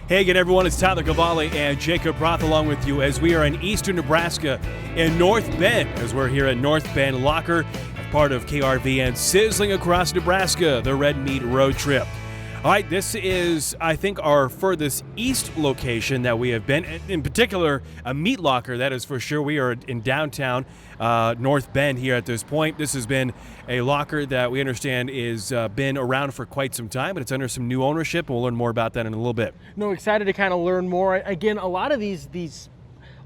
Hey again, everyone. It's Tyler Cavalli and Jacob Roth along with you as we are in eastern Nebraska in North Bend, as we're here at North Bend Locker, part of KRVN Sizzling Across Nebraska, the Red Meat Road Trip. All right, this is, I think, our furthest east location that we have been. In particular, a meat locker, that is for sure. We are in downtown North Bend here at this point. This has been a locker that we understand is been around for quite some time, but it's under some new ownership, and we'll learn more about that in a little bit. No, excited to kind of learn more. Again, a lot of these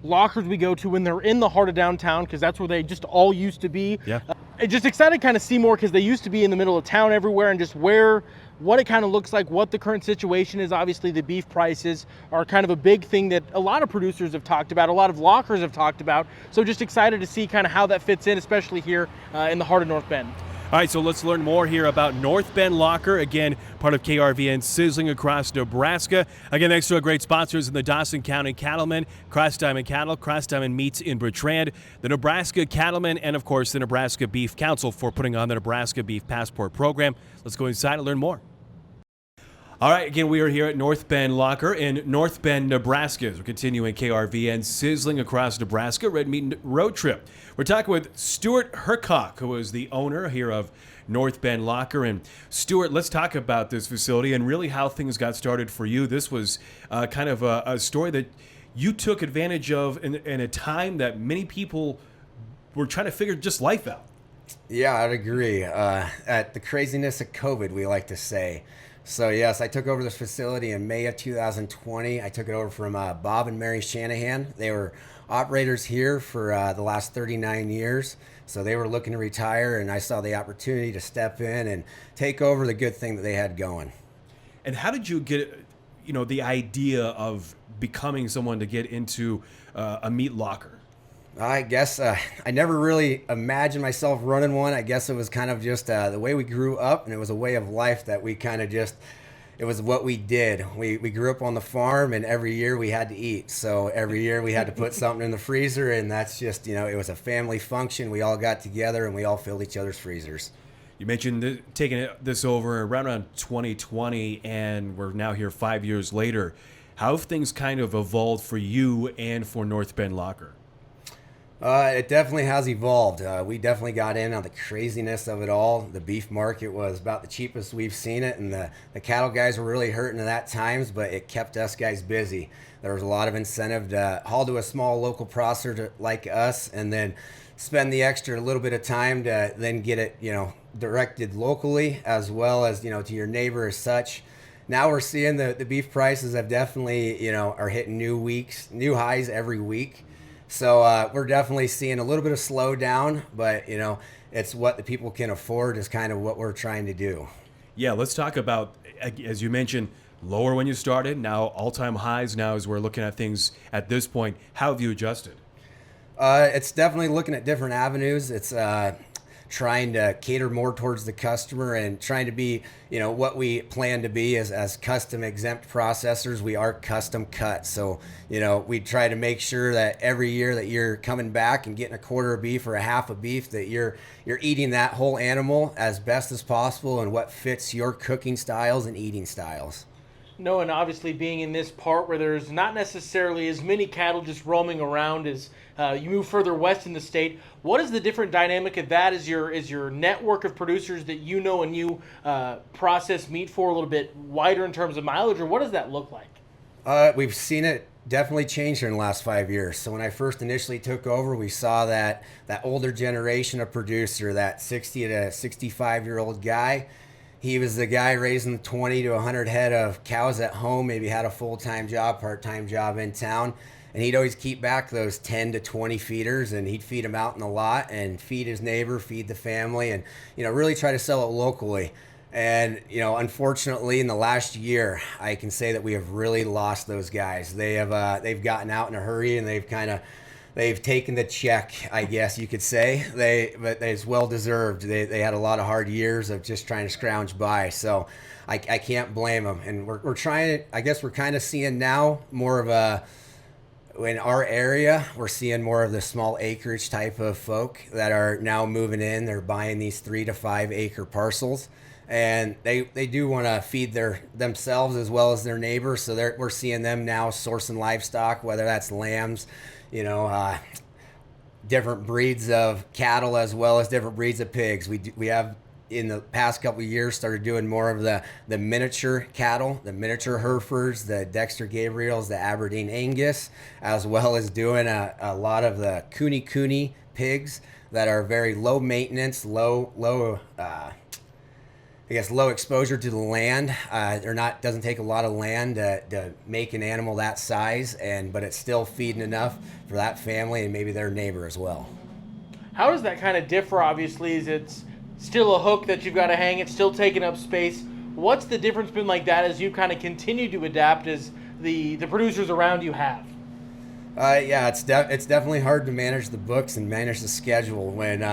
lockers we go to when they're in the heart of downtown, because that's where they just all used to be. Yeah. Just excited to kind of see more, because they used to be in the middle of town everywhere, and just what it kind of looks like, what the current situation is. Obviously, the beef prices are kind of a big thing that a lot of producers have talked about, a lot of lockers have talked about. So just excited to see kind of how that fits in, especially here in the heart of North Bend. All right, so let's learn more here about North Bend Locker, again, part of KRVN Sizzling Across Nebraska. Again, thanks to our great sponsors in the Dawson County Cattlemen, Cross Diamond Cattle, Cross Diamond Meats in Bertrand, the Nebraska Cattlemen, and of course the Nebraska Beef Council for putting on the Nebraska Beef Passport Program. Let's go inside and learn more. All right, again, we are here at North Bend Locker in North Bend, Nebraska. As we're continuing KRVN Sizzling Across Nebraska, Red Meat Road Trip. We're talking with Stuart Hercock, who is the owner here of North Bend Locker. And Stuart, let's talk about this facility and really how things got started for you. This was kind of a story that you took advantage of in a time that many people were trying to figure just life out. Yeah, I'd agree. At the craziness of COVID, we like to say. So yes, I took over this facility in May of 2020. I took it over from Bob and Mary Shanahan. They were operators here for the last 39 years. So they were looking to retire, and I saw the opportunity to step in and take over the good thing that they had going. And how did you get, the idea of becoming someone to get into a meat locker? I guess I never really imagined myself running one. I guess it was kind of just the way we grew up, and it was a way of life that we kind of just, it was what we did. We grew up on the farm, and every year we had to eat. So every year we had to put something in the freezer, and that's just, it was a family function. We all got together, and we all filled each other's freezers. You mentioned taking this over around 2020, and we're now here 5 years later. How have things kind of evolved for you and for North Bend Locker? It definitely has evolved. We definitely got in on the craziness of it all. The beef market was about the cheapest we've seen it, and the cattle guys were really hurting at that times, but it kept us guys busy. There was a lot of incentive to haul to a small local processor like us, and then spend the extra little bit of time to then get it, directed locally, as well as, to your neighbor as such. Now we're seeing the beef prices have definitely, are hitting new highs every week. So we're definitely seeing a little bit of slowdown, but, it's what the people can afford is kind of what we're trying to do. Yeah, let's talk about, as you mentioned, lower when you started, now all-time highs now as we're looking at things at this point. How have you adjusted? It's definitely looking at different avenues. It's trying to cater more towards the customer and trying to be, what we plan to be as custom exempt processors. We are custom cut. So, we try to make sure that every year that you're coming back and getting a quarter of beef or a half of beef, that you're eating that whole animal as best as possible and what fits your cooking styles and eating styles. No, and obviously being in this part where there's not necessarily as many cattle just roaming around as you move further west in the state, what is the different dynamic of that? Is your network of producers that and you process meat for a little bit wider in terms of mileage, or what does that look like? We've seen it definitely change here in the last 5 years. So when I first initially took over, we saw that older generation of producer, that 60 to 65-year-old guy. He was the guy raising 20 to 100 head of cows at home, maybe had a full-time job, part-time job in town. And he'd always keep back those 10 to 20 feeders, and he'd feed them out in the lot and feed his neighbor, feed the family, and, really try to sell it locally. And, unfortunately, in the last year, I can say that we have really lost those guys. They've gotten out in a hurry, and they've taken the check, I guess you could say. But it's well deserved. They had a lot of hard years of just trying to scrounge by. So I can't blame them. And we're trying. I guess we're kind of seeing now more of in our area, we're seeing more of the small acreage type of folk that are now moving in. They're buying these 3 to 5 acre parcels. and they do want to feed themselves as well as their neighbors. So we're seeing them now sourcing livestock, whether that's lambs, different breeds of cattle as well as different breeds of pigs. We have in the past couple of years started doing more of the miniature cattle, the miniature Herefords, the Dexter Gabriels, the Aberdeen Angus, as well as doing a lot of the Cooney pigs that are very low maintenance, low exposure to the land. Doesn't take a lot of land to make an animal that size, but it's still feeding enough for that family and maybe their neighbor as well. How does that kind of differ? Obviously, is it's still a hook that you've got to hang, it's still taking up space. What's the difference been like that as you kind of continue to adapt as the producers around you have? It's definitely hard to manage the books and manage the schedule when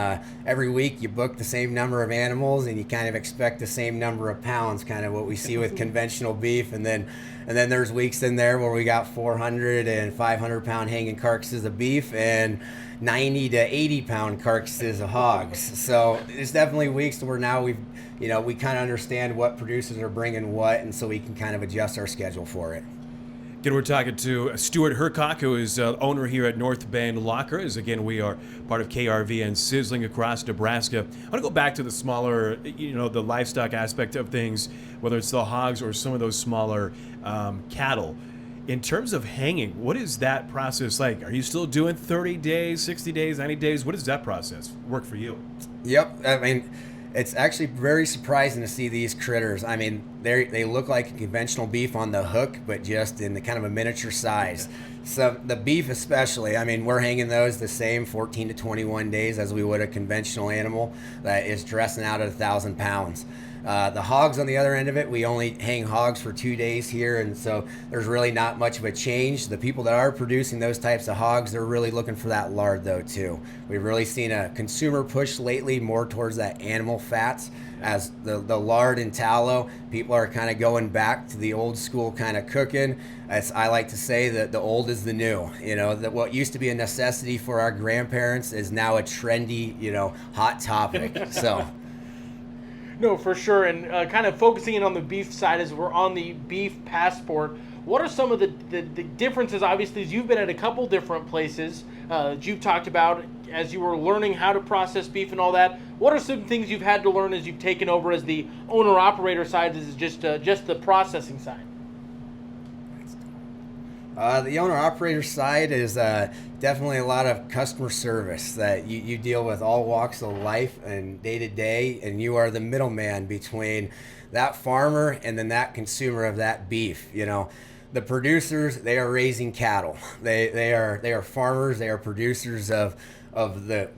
every week you book the same number of animals and you kind of expect the same number of pounds, kind of what we see with conventional beef, and then there's weeks in there where we got 400 and 500 pound hanging carcasses of beef and 90 to 80 pound carcasses of hogs. So there's definitely weeks where now we kind of understand what producers are bringing what, and so we can kind of adjust our schedule for it. Again, we're talking to Stuart Hercock, who is owner here at North Bend Locker. As again, we are part of KRVN Sizzling across Nebraska. I want to go back to the smaller, the livestock aspect of things, whether it's the hogs or some of those smaller cattle. In terms of hanging, what is that process like? Are you still doing 30 days, 60 days, 90 days? What does that process work for you? Yep. I mean, it's actually very surprising to see these critters. I mean, they look like conventional beef on the hook, but just in the kind of a miniature size. So the beef especially, I mean, we're hanging those the same 14 to 21 days as we would a conventional animal that is dressing out at 1,000 pounds. The hogs on the other end of it, we only hang hogs for 2 days here, and so there's really not much of a change. The people that are producing those types of hogs, they're really looking for that lard though too. We've really seen a consumer push lately more towards that animal fats, as the lard and tallow. People are kind of going back to the old school kind of cooking. As I like to say, that the old is the new. That what used to be a necessity for our grandparents is now a trendy, hot topic. So. No, for sure. And kind of focusing in on the beef side as we're on the beef passport, what are some of the differences? Obviously, as you've been at a couple different places that you've talked about as you were learning how to process beef and all that. What are some things you've had to learn as you've taken over as the owner-operator side, as just the processing side? The owner-operator side is definitely a lot of customer service that you deal with all walks of life and day to day, and you are the middleman between that farmer and then that consumer of that beef. The producers, they are raising cattle. They are farmers. They are producers of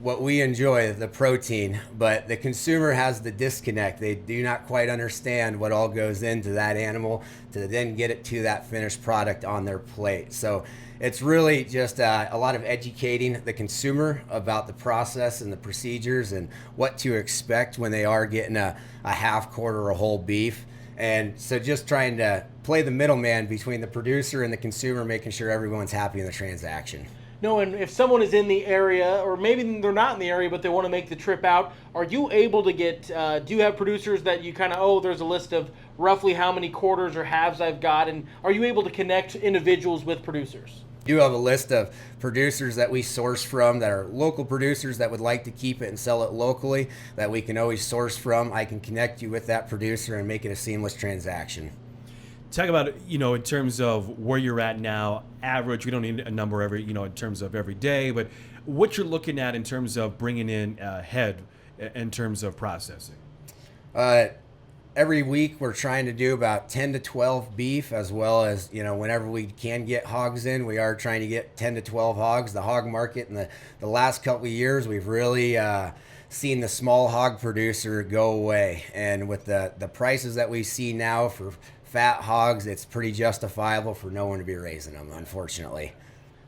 what we enjoy, the protein, but the consumer has the disconnect. They do not quite understand what all goes into that animal to then get it to that finished product on their plate. So it's really just a lot of educating the consumer about the process and the procedures and what to expect when they are getting a half quarter or a whole beef. And so just trying to play the middleman between the producer and the consumer, making sure everyone's happy in the transaction. No, and if someone is in the area, or maybe they're not in the area, but they want to make the trip out, are you able to get, do you have producers that you kind of, there's a list of roughly how many quarters or halves I've got, and are you able to connect individuals with producers? We do have a list of producers that we source from that are local producers that would like to keep it and sell it locally that we can always source from. I can connect you with that producer and make it a seamless transaction. Talk about, in terms of where you're at now, average. We don't need a number in terms of every day, but what you're looking at in terms of bringing in head in terms of processing. Every week we're trying to do about 10 to 12 beef, as well as, whenever we can get hogs in, we are trying to get 10 to 12 hogs. The hog market in the last couple of years, we've really seen the small hog producer go away. And with the prices that we see now for fat hogs, it's pretty justifiable for no one to be raising them, unfortunately.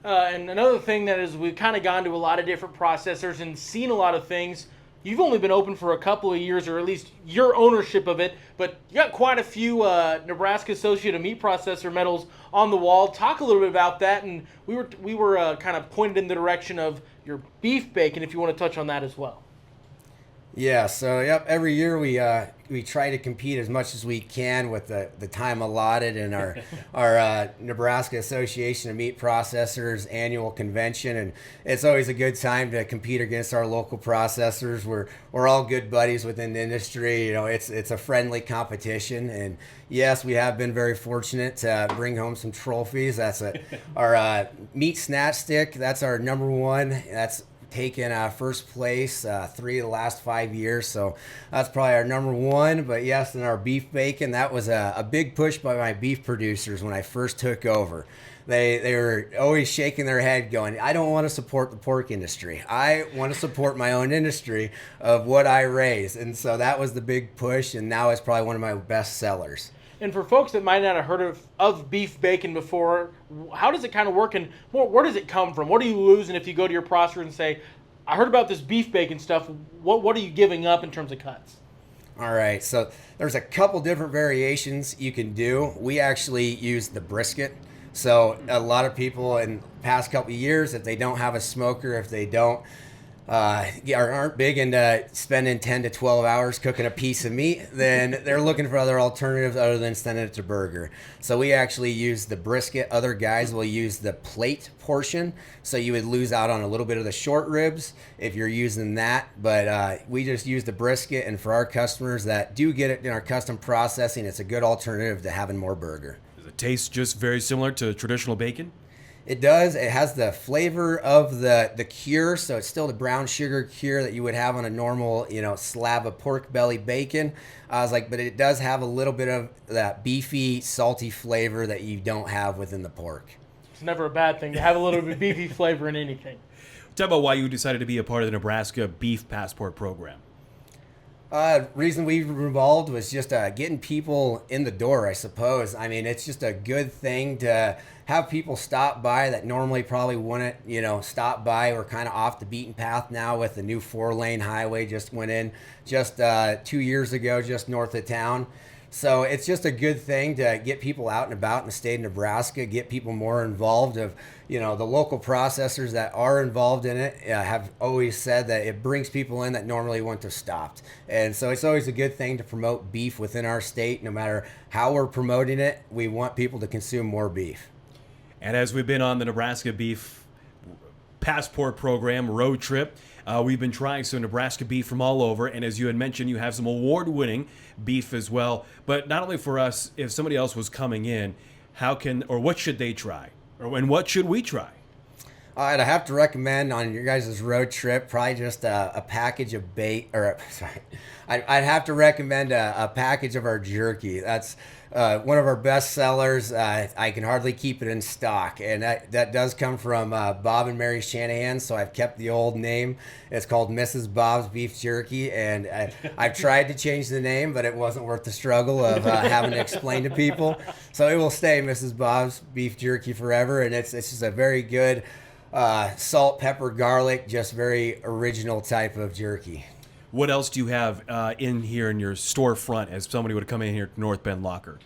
And another thing that is, we've kind of gone to a lot of different processors and seen a lot of things. You've only been open for a couple of years, or at least your ownership of it, but you got quite a few Nebraska Associate of Meat Processor medals on the wall. Talk a little bit about that, and we were kind of pointed in the direction of your beef bacon, if you want to touch on that as well. Yeah, so yep, every year we try to compete as much as we can with the time allotted in our Nebraska Association of Meat Processors annual convention, and it's always a good time to compete against our local processors. We're all good buddies within the industry. You know, it's a friendly competition, and yes, we have been very fortunate to bring home some trophies. Our meat snatch stick. That's our number one. That's taken first place 3 of the last 5 years, so that's probably our number one. But yes, in our beef bacon, that was a big push by my beef producers when I first took over. They were always shaking their head going, I don't want to support the pork industry. I want to support my own industry of what I raise. And so that was the big push, and now it's probably one of my best sellers. And for folks that might not have heard of beef bacon before, how does it kind of work, and where does it come from? What are you losing if you go to your processor and say, I heard about this beef bacon stuff, what are you giving up in terms of cuts? All right, so there's a couple different variations you can do. We actually use the brisket. So a lot of people in the past couple of years, if they don't have a smoker, if they don't aren't big into spending 10 to 12 hours cooking a piece of meat, then they're looking for other alternatives other than sending it to burger. So we actually use the brisket. Other guys will use the plate portion, so you would lose out on a little bit of the short ribs if you're using that. But we just use the brisket, and for our customers that do get it in our custom processing, it's a good alternative to having more burger. Does it taste just very similar to traditional bacon? It does. It has the flavor of the cure, so it's still the brown sugar cure that you would have on a normal, slab of pork belly bacon. I was like, but it does have a little bit of that beefy, salty flavor that you don't have within the pork. It's never a bad thing to have a little bit of beefy flavor in anything. Talk about why you decided to be a part of the Nebraska Beef Passport Program. Reason we were involved was just getting people in the door, I suppose. I mean, it's just a good thing to have people stop by that normally probably wouldn't, stop by. We're kind of off the beaten path now with the new 4-lane highway just went in just 2 years ago, just north of town. So it's just a good thing to get people out and about in the state of Nebraska, get people more involved of, the local processors that are involved in it have always said that it brings people in that normally wouldn't have stopped. And so it's always a good thing to promote beef within our state. No matter how we're promoting it, we want people to consume more beef. And as we've been on the Nebraska Beef Passport Program road trip, we've been trying some Nebraska beef from all over, and as you had mentioned, you have some award-winning beef as well. But not only for us, if somebody else was coming in, what should they try? And what should we try? I'd have to recommend on your guys' road trip probably just a package of I'd have to recommend a package of our jerky. That's one of our best sellers. I can hardly keep it in stock, and that does come from Bob and Mary Shanahan, so I've kept the old name. It's called Mrs. Bob's Beef Jerky, and I've tried to change the name, but it wasn't worth the struggle of having to explain to people. So it will stay Mrs. Bob's Beef Jerky forever, and it's just a very good salt, pepper, garlic, just very original type of jerky. What else do you have in here in your storefront as somebody would come in here to North Bend Locker?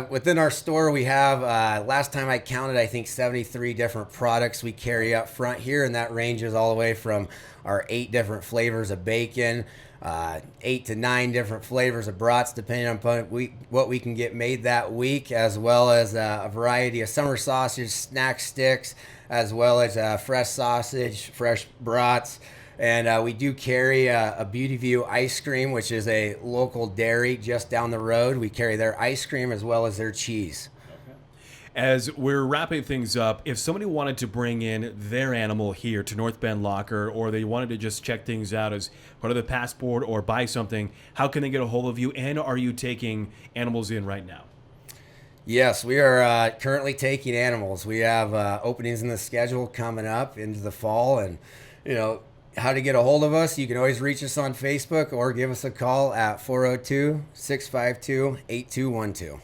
Within our store, we have, last time I counted, I think 73 different products we carry up front here, and that ranges all the way from our 8 different flavors of bacon, 8 to 9 different flavors of brats, depending on what we can get made that week, as well as a variety of summer sausage, snack sticks, as well as fresh sausage, fresh brats. And we do carry a Beauty View ice cream, which is a local dairy just down the road. We carry their ice cream as well as their cheese. Okay. As we're wrapping things up, if somebody wanted to bring in their animal here to North Bend Locker, or they wanted to just check things out as part of the passport or buy something, how can they get a hold of you? And are you taking animals in right now? Yes, we are currently taking animals. We have openings in the schedule coming up into the fall, and how to get a hold of us, you can always reach us on Facebook or give us a call at 402-652-8212.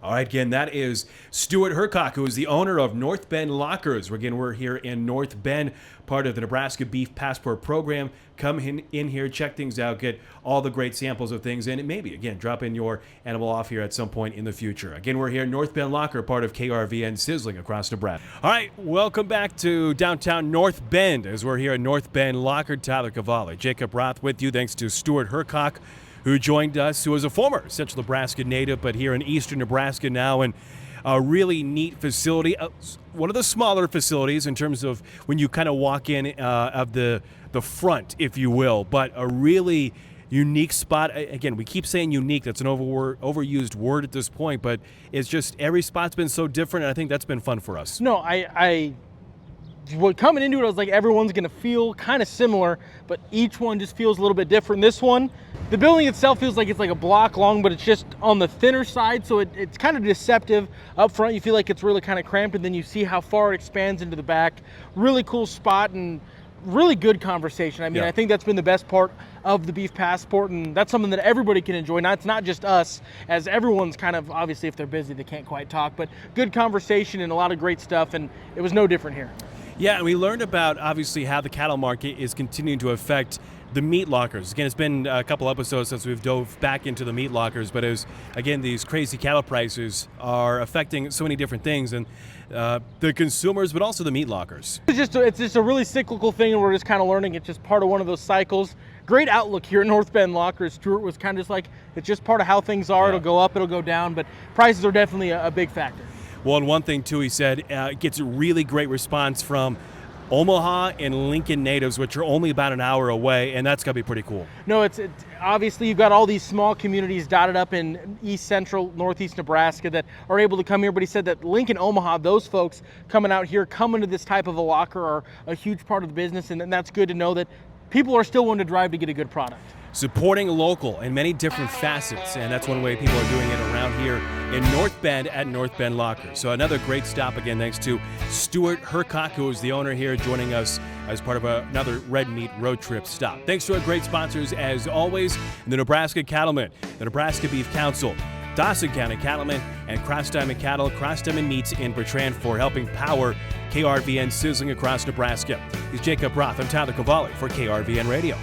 All right, again, that is Stuart Hercock, who is the owner of North Bend Lockers. We're here in North Bend, part of the Nebraska Beef Passport Program. Come in here, check things out, get all the great samples of things, and maybe, again, drop in your animal off here at some point in the future. Again, we're here in North Bend Locker, part of KRVN Sizzling across Nebraska. All right, welcome back to downtown North Bend, as we're here at North Bend Locker. Tyler Cavalli, Jacob Roth with you, thanks to Stuart Hercock, who joined us, who is a former Central Nebraska native, but here in eastern Nebraska now, and a really neat facility. One of the smaller facilities in terms of when you kind of walk in of the front, if you will, but a really unique spot. Again, we keep saying unique. That's an overused word at this point, but it's just every spot's been so different, and I think that's been fun for us. No, coming into it, I was like, everyone's going to feel kind of similar, but each one just feels a little bit different. This one, the building itself feels like it's like a block long, but it's just on the thinner side, so it's kind of deceptive. Up front, you feel like it's really kind of cramped, and then you see how far it expands into the back. Really cool spot and really good conversation. I mean, Yeah. I think that's been the best part of the Beef Passport, and that's something that everybody can enjoy. It's not just us, as everyone's kind of, obviously, if they're busy, they can't quite talk, but good conversation and a lot of great stuff, and it was no different here. Yeah, and we learned about, obviously, how the cattle market is continuing to affect the meat lockers. Again, it's been a couple episodes since we've dove back into the meat lockers, but again, these crazy cattle prices are affecting so many different things, and the consumers, but also the meat lockers. It's just a really cyclical thing, and we're just kind of learning. It's just part of one of those cycles. Great outlook here at North Bend Lockers. Stuart was kind of just like, it's just part of how things are. Yeah. It'll go up, it'll go down, but prices are definitely a big factor. Well, and one thing, too, he said, gets a really great response from Omaha and Lincoln natives, which are only about an hour away, and that's got to be pretty cool. No, it's obviously you've got all these small communities dotted up in east central, northeast Nebraska that are able to come here, but he said that Lincoln, Omaha, those folks coming out here, coming to this type of a locker are a huge part of the business, and that's good to know that people are still willing to drive to get a good product. Supporting local in many different facets, and that's one way people are doing it around here in North Bend at North Bend Locker. So another great stop again, thanks to Stuart Hercock, who is the owner here, joining us as part of another Red Meat road trip stop. Thanks to our great sponsors, as always, the Nebraska Cattlemen, the Nebraska Beef Council, Dawson County Cattlemen, and Cross Diamond Cattle, Cross Diamond Meats in Bertrand for helping power KRVN Sizzling across Nebraska. He's Jacob Roth. I'm Tyler Cavalli for KRVN Radio.